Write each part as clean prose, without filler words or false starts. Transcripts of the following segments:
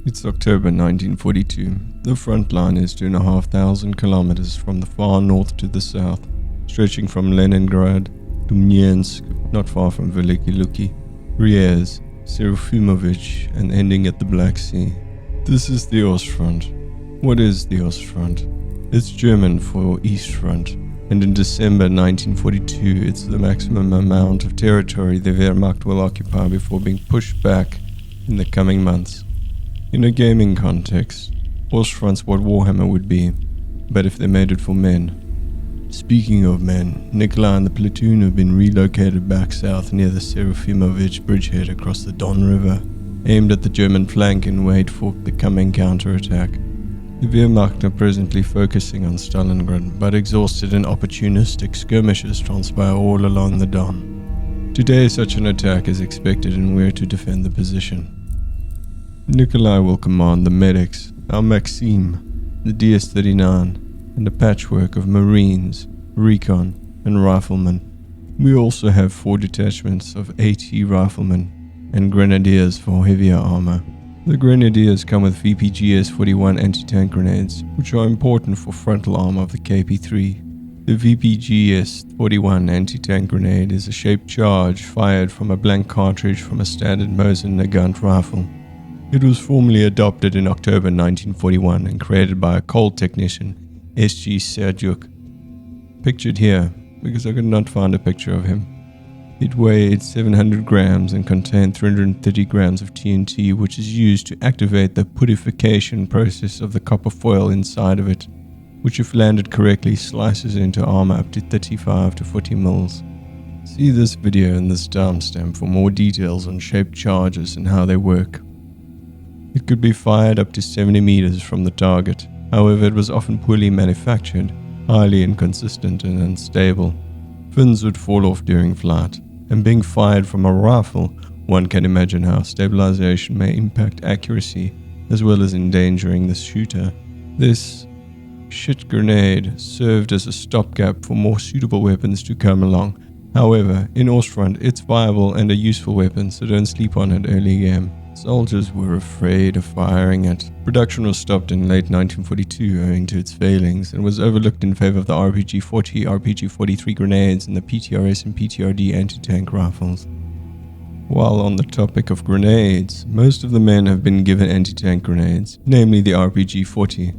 It's October 1942. The front line is 2,500 kilometers from the far north to the south, stretching from Leningrad to Minsk, not far from Veliki Luki, Riez, Serafirmovich, and ending at the Black Sea. This is the Ostfront. What is the Ostfront? It's German for East Front, and in December 1942 it's the maximum amount of territory the Wehrmacht will occupy before being pushed back in the coming months. In a gaming context, Ostfront's what Warhammer would be, but if they made it for men. Speaking of men, Nikolai and the platoon have been relocated back south near the Serafirmovich bridgehead across the Don River, aimed at the German flank and wait for the coming counterattack. The Wehrmacht are presently focusing on Stalingrad, but exhausted and opportunistic skirmishes transpire all along the Don. Today such an attack is expected and we're to defend the position. Nikolai will command the medics, our Maxim, the DS-39, and a patchwork of Marines, recon, and riflemen. We also have 4 detachments of AT riflemen and grenadiers for heavier armor. The grenadiers come with RPG-40 anti-tank grenades, which are important for frontal armor of the KP-3. The RPG-40 anti-tank grenade is a shaped charge fired from a blank cartridge from a standard Mosin Nagant rifle. It was formally adopted in October 1941 and created by a cold technician, S.G. Serjuk. Pictured here, because I could not find a picture of him. It weighed 700 grams and contained 330 grams of TNT, which is used to activate the purification process of the copper foil inside of it, which if landed correctly slices into armor up to 35 to 40 mils. See this video and this timestamp for more details on shaped charges and how they work. It could be fired up to 70 meters from the target, however it was often poorly manufactured, highly inconsistent and unstable. Fins would fall off during flight, and being fired from a rifle, one can imagine how stabilization may impact accuracy, as well as endangering the shooter. This shit grenade served as a stopgap for more suitable weapons to come along. However, in Ostfront it's viable and a useful weapon, so don't sleep on it early game. Soldiers were afraid of firing it. Production was stopped in late 1942 owing to its failings and was overlooked in favor of the RPG-40, RPG-43 grenades and the PTRS and PTRD anti-tank rifles. While on the topic of grenades, most of the men have been given anti-tank grenades, namely the RPG-40.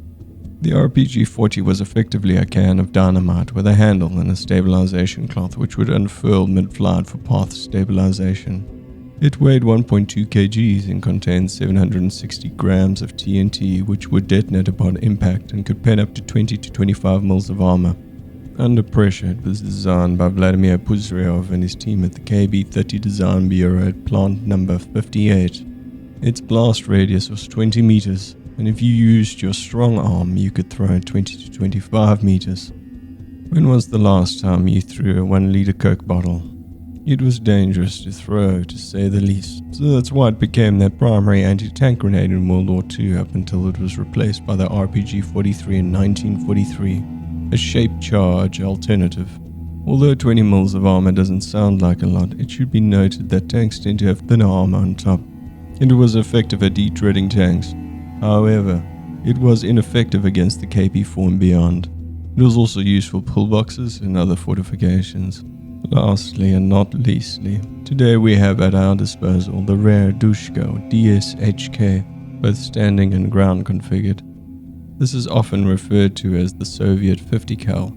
The RPG-40 was effectively a can of dynamite with a handle and a stabilization cloth which would unfurl mid-flight for path stabilization. It weighed 1.2 kgs and contained 760 grams of TNT, which would detonate upon impact and could pen up to 20 to 25 mils of armor. Under pressure, it was designed by Vladimir Puzyryov and his team at the KB-30 Design Bureau at plant number 58. Its blast radius was 20 meters, and if you used your strong arm, you could throw it 20 to 25 meters. When was the last time you threw a 1-liter Coke bottle? It was dangerous to throw, to say the least, so that's why it became their primary anti-tank grenade in World War II up until it was replaced by the RPG-43 in 1943, a shaped charge alternative. Although 20 mils of armor doesn't sound like a lot, it should be noted that tanks tend to have thinner armor on top, and it was effective at detreading tanks. However, it was ineffective against the KP-4 and beyond. It was also used for pillboxes and other fortifications. Lastly and not leastly, today we have at our disposal the rare DShK or DShK, both standing and ground configured. This is often referred to as the Soviet 50 cal,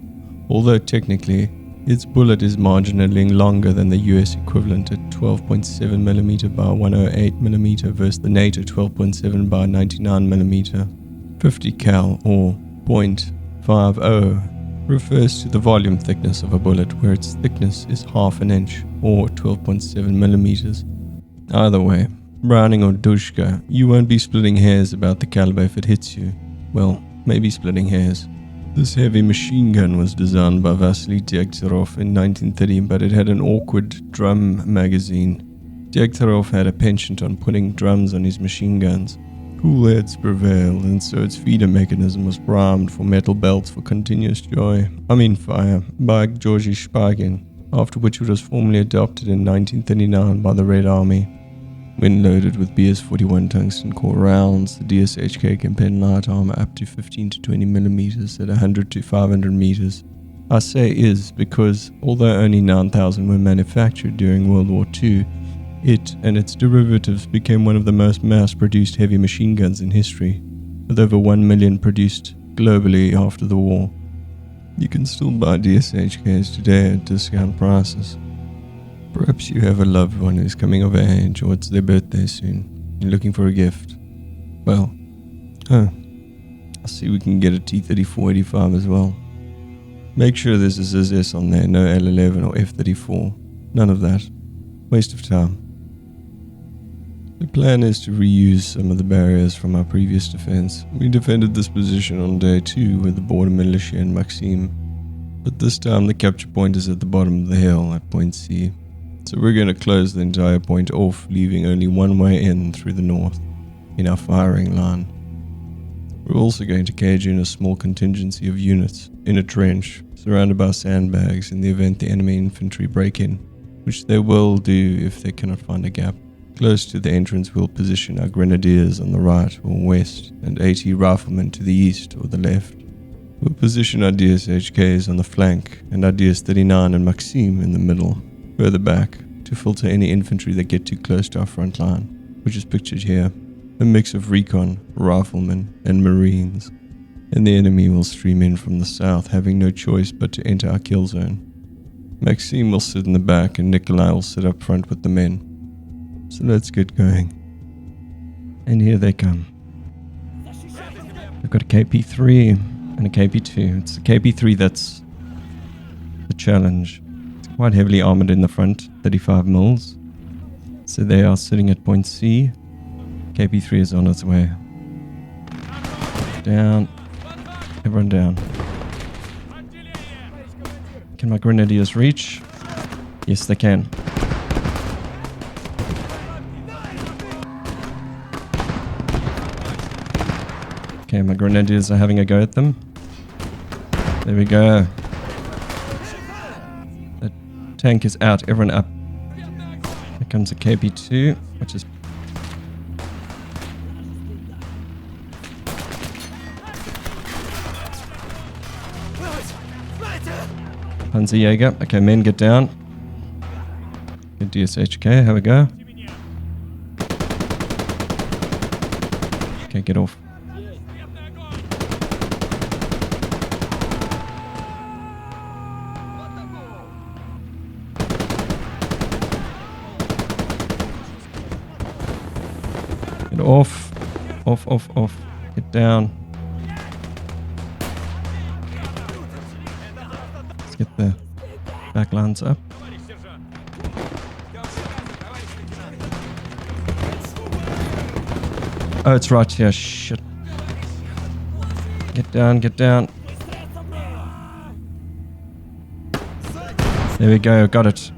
although technically its bullet is marginally longer than the US equivalent at 12.7mm by 108mm versus the NATO 12.7 by 99mm. 50 cal or .50 refers to the volume thickness of a bullet, where its thickness is half an inch or 12.7 millimeters. Either way, Browning or DShK, you won't be splitting hairs about the caliber if it hits you. Well, maybe splitting hairs. This heavy machine gun was designed by Vasily Degtyaryov in 1930, but it had an awkward drum magazine. Degtyaryov had a penchant on putting drums on his machine guns. Cool heads prevailed, and so its feeder mechanism was primed for metal belts for continuous fire by Georgy Shpagin, after which it was formally adopted in 1939 by the Red Army. When loaded with BS-41 tungsten core rounds, the DShK can pen light armor up to 15 to 20 millimeters at 100 to 500 meters. I say is because, although only 9,000 were manufactured during World War II, it and its derivatives became one of the most mass-produced heavy machine guns in history, with over 1 million produced globally after the war. You can still buy DShKs today at discount prices. Perhaps you have a loved one who's coming of age or it's their birthday soon. You're looking for a gift. Well, I see we can get a T-34-85 as well. Make sure there's a ZS on there, no L-11 or F-34. None of that. Waste of time. The plan is to reuse some of the barriers from our previous defense. We defended this position on day 2 with the border militia and Maxim, but this time the capture point is at the bottom of the hill at point C. So we're going to close the entire point off, leaving only one way in through the north, in our firing line. We're also going to cage in a small contingency of units in a trench, surrounded by sandbags in the event the enemy infantry break in, which they will do if they cannot find a gap. Close to the entrance we'll position our grenadiers on the right or west, and 80 riflemen to the east or the left. We'll position our DShKs on the flank, and our DS-39 and Maxim in the middle, further back, to filter any infantry that get too close to our front line, which is pictured here. A mix of recon, riflemen, and marines, and the enemy will stream in from the south, having no choice but to enter our kill zone. Maxim will sit in the back and Nikolai will sit up front with the men. So let's get going. And here they come. They've got a KP3 and a KP2. It's the KP3 that's the challenge. It's quite heavily armored in the front, 35 mils. So they are sitting at point C. KP3 is on its way. Down. Everyone down. Can my grenadiers reach? Yes, they can. Okay, my grenadiers are having a go at them. There we go. The tank is out. Everyone up. Here comes a KP2, which is... Panzerjäger. Okay, men, get down. Good DShK, have a go. Okay, get off. Get off. Off. Get down. Let's get the back lines up. Oh, it's right here. Shit. Get down. There we go. Got it.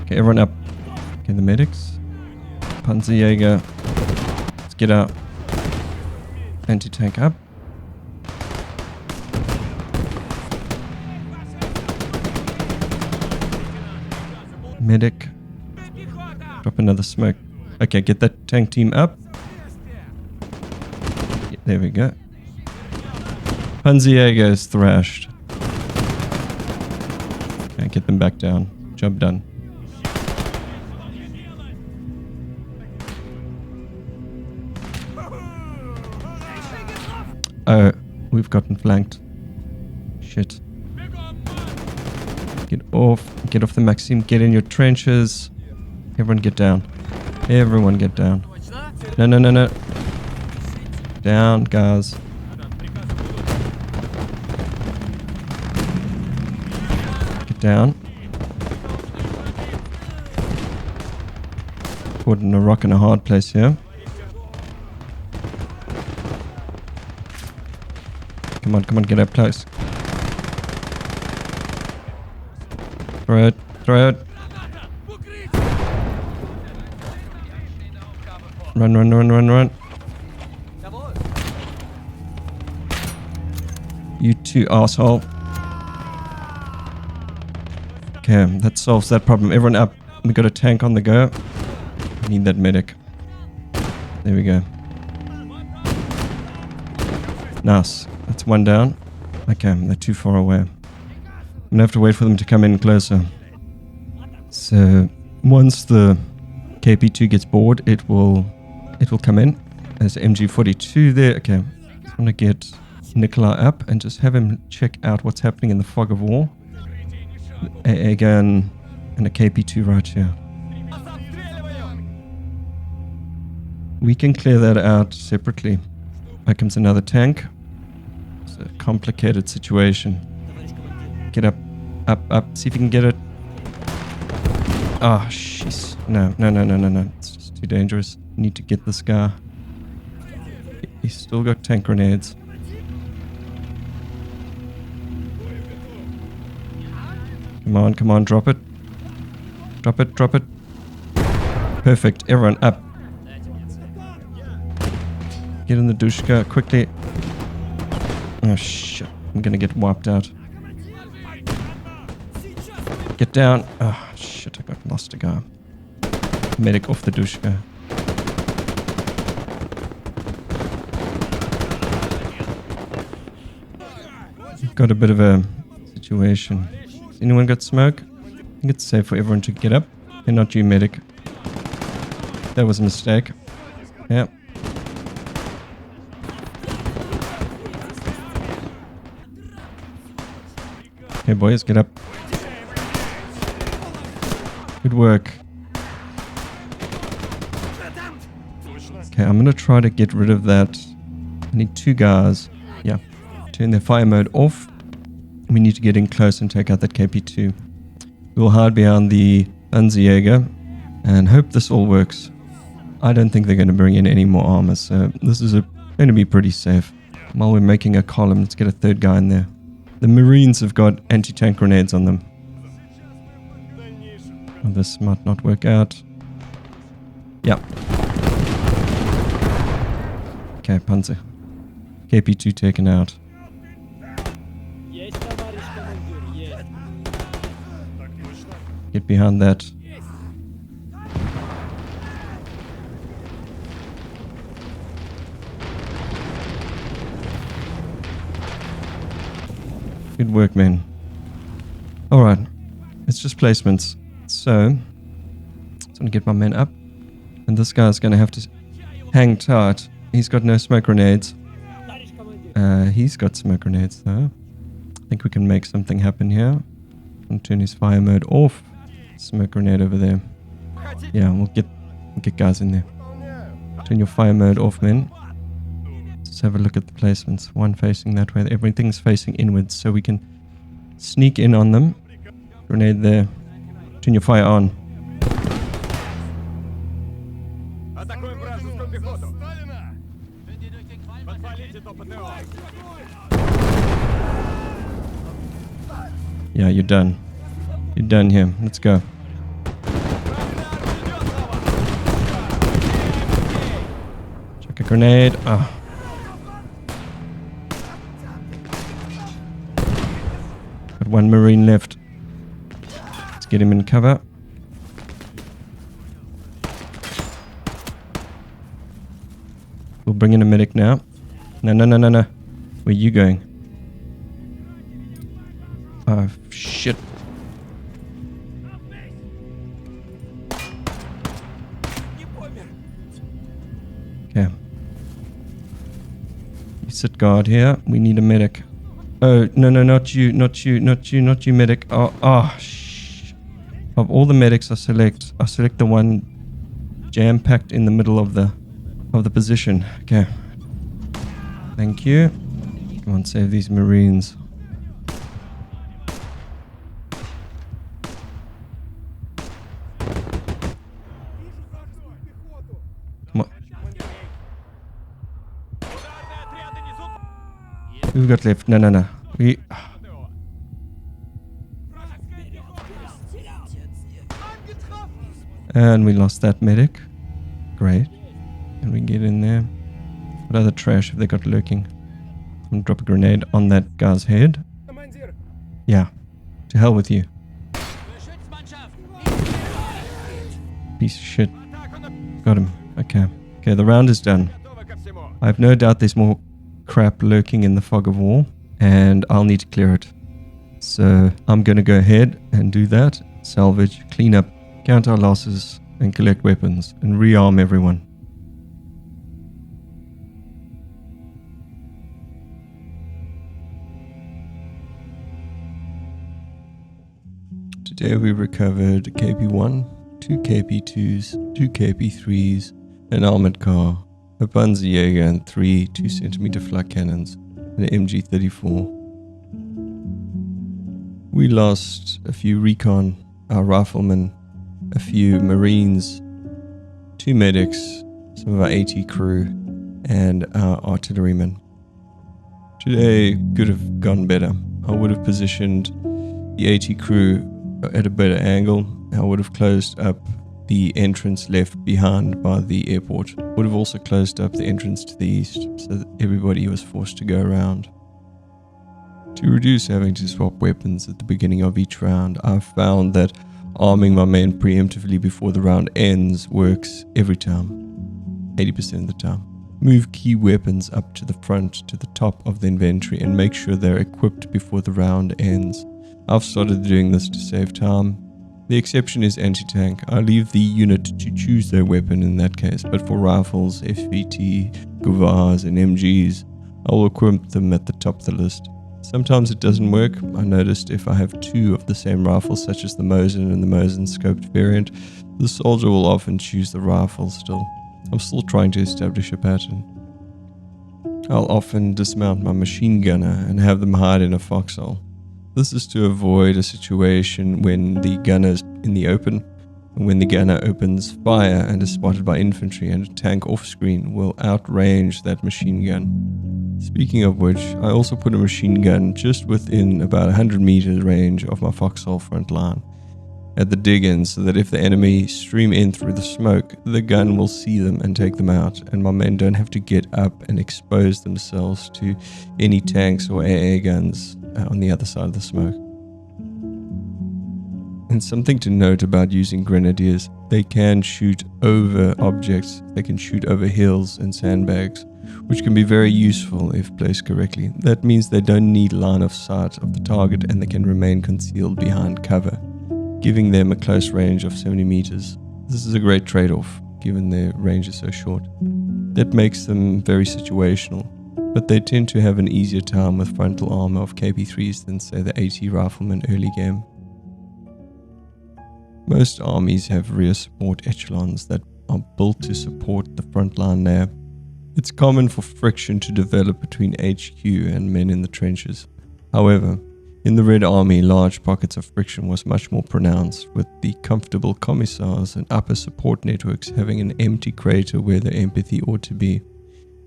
Okay, everyone up. Okay, the medics. Panzerjäger. Let's get out. Anti-tank up. Medic. Drop another smoke. Okay, get that tank team up. There we go. Panzerjäger is thrashed. Okay, get them back down. Job done. Oh, we've gotten flanked. Shit. Get off the Maxim, get in your trenches. Everyone get down. Everyone get down. No. Down, guys. Get down. Caught in a rock and a hard place here. Come on, get up close. Throw it. Run. You two asshole. Okay, that solves that problem. Everyone up. We got a tank on the go. We need that medic. There we go. Nice. That's one down. Okay, they're too far away. I'm gonna have to wait for them to come in closer. So once the KP2 gets bored, it will come in. There's MG42 there. Okay, I'm gonna get Nikolai up and just have him check out what's happening in the fog of war. AA gun and a KP2 right here. We can clear that out separately. Here comes another tank. It's a complicated situation. Get up, up, up. See if you can get it. Ah, oh, jeez. No. It's just too dangerous. Need to get this guy. He's still got tank grenades. Come on, drop it. Drop it. Perfect. Everyone up. Get in the DShK quickly. Oh shit. I'm gonna get wiped out. Get down. Oh shit, I got lost a guy. Medic off the DShK. Got a bit of a situation. Has anyone got smoke? I think it's safe for everyone to get up. And not you, medic. That was a mistake. Yeah. Okay, boys, get up. Good work. Okay, I'm gonna try to get rid of that. I need two guys. Yeah. Turn their fire mode off. We need to get in close and take out that KP2. We'll hide behind the Panzerjäger and hope this all works. I don't think they're going to bring in any more armor, so this is going to be pretty safe. While we're making a column, let's get a third guy in there. The Marines have got anti-tank grenades on them. Oh, this might not work out. Yeah. Okay, Panzer. KP2 taken out. Get behind that. Good work, man. Alright. It's just placements. So, I'm gonna get my men up. And this guy's gonna have to hang tight. He's got no smoke grenades. He's got smoke grenades though. I think we can make something happen here. And turn his fire mode off. Smoke grenade over there. Yeah, we'll get guys in there. Turn your fire mode off, men. Let's have a look at the placements. One facing that way. Everything's facing inwards, so we can sneak in on them. Grenade there. Turn your fire on. Yeah, you're done. You're done here. Let's go. Chuck a grenade. Ah. Got one Marine left. Let's get him in cover. We'll bring in a medic now. No. Where are you going? Oh, shit. Okay. You sit guard here. We need a medic. Oh, no, not you, medic. Oh, shh. Of all the medics I select the one jam-packed in the middle of the position. Okay. Thank you. Come on, save these Marines. Come on. Who we got left? No. And we lost that medic. Great. And we can get in there. What other trash have they got lurking? I'm gonna drop a grenade on that guy's head. Yeah. To hell with you. Piece of shit. Got him. Okay. Okay, the round is done. I have no doubt there's more crap lurking in the fog of war, and I'll need to clear it. So I'm going to go ahead and do that. Salvage, clean up, count our losses, and collect weapons, and rearm everyone. Today we recovered a KP-1, 2 KP-2s, 2 KP-3s, an armored car, a Panzerjäger and 3 2cm flak cannons, and an MG-34. We lost a few recon, our riflemen, a few marines, 2 medics, some of our AT crew, and our artillerymen. Today could have gone better. I would have positioned the AT crew at a better angle. I would have closed up the entrance left behind by the airport. Would have also closed up the entrance to the east so that everybody was forced to go around. To reduce having to swap weapons at the beginning of each round, I've found that arming my men preemptively before the round ends works every time, 80% of the time. Move key weapons up to the front to the top of the inventory and make sure they're equipped before the round ends. I've started doing this to save time. The exception is anti-tank. I leave the unit to choose their weapon in that case, but for rifles, FVT, Guvars and MGs, I will equip them at the top of the list. Sometimes it doesn't work. I noticed if I have 2 of the same rifles, such as the Mosin and the Mosin scoped variant, the soldier will often choose the rifle still. I'm still trying to establish a pattern. I'll often dismount my machine gunner and have them hide in a foxhole. This is to avoid a situation when the gunner is in the open, and when the gunner opens fire and is spotted by infantry and a tank off-screen will outrange that machine gun. Speaking of which, I also put a machine gun just within about 100 meters range of my foxhole front line at the dig-in, so that if the enemy stream in through the smoke, the gun will see them and take them out, and my men don't have to get up and expose themselves to any tanks or AA guns on the other side of the smoke. And something to note about using grenadiers, they can shoot over objects, they can shoot over hills and sandbags, which can be very useful if placed correctly. That means they don't need line of sight of the target and they can remain concealed behind cover, giving them a close range of 70 meters. This is a great trade-off, given their range is so short. That makes them very situational, but they tend to have an easier time with frontal armor of KP-3s than say the AT riflemen early game. Most armies have rear support echelons that are built to support the front line there. It's common for friction to develop between HQ and men in the trenches. However, in the Red Army, large pockets of friction was much more pronounced, with the comfortable commissars and upper support networks having an empty crater where their empathy ought to be,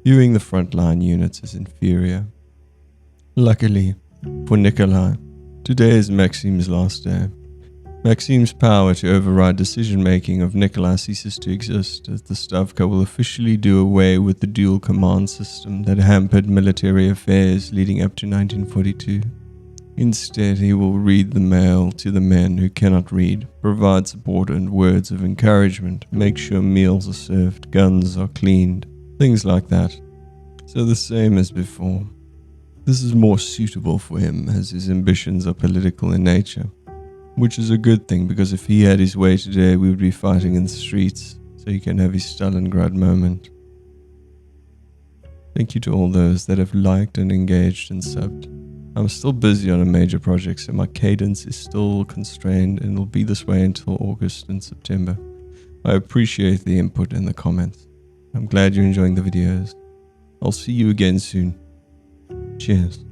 viewing the frontline units as inferior. Luckily for Nikolai, today is Maxim's last day. Maxim's power to override decision-making of Nikolai ceases to exist, as the Stavka will officially do away with the dual command system that hampered military affairs leading up to 1942. Instead, he will read the mail to the men who cannot read, provide support and words of encouragement, make sure meals are served, guns are cleaned, things like that. So the same as before. This is more suitable for him, as his ambitions are political in nature. Which is a good thing, because if he had his way today, we would be fighting in the streets, so he can have his Stalingrad moment. Thank you to all those that have liked and engaged and subbed. I'm still busy on a major project, so my cadence is still constrained and will be this way until August and September. I appreciate the input and the comments. I'm glad you're enjoying the videos. I'll see you again soon. Cheers.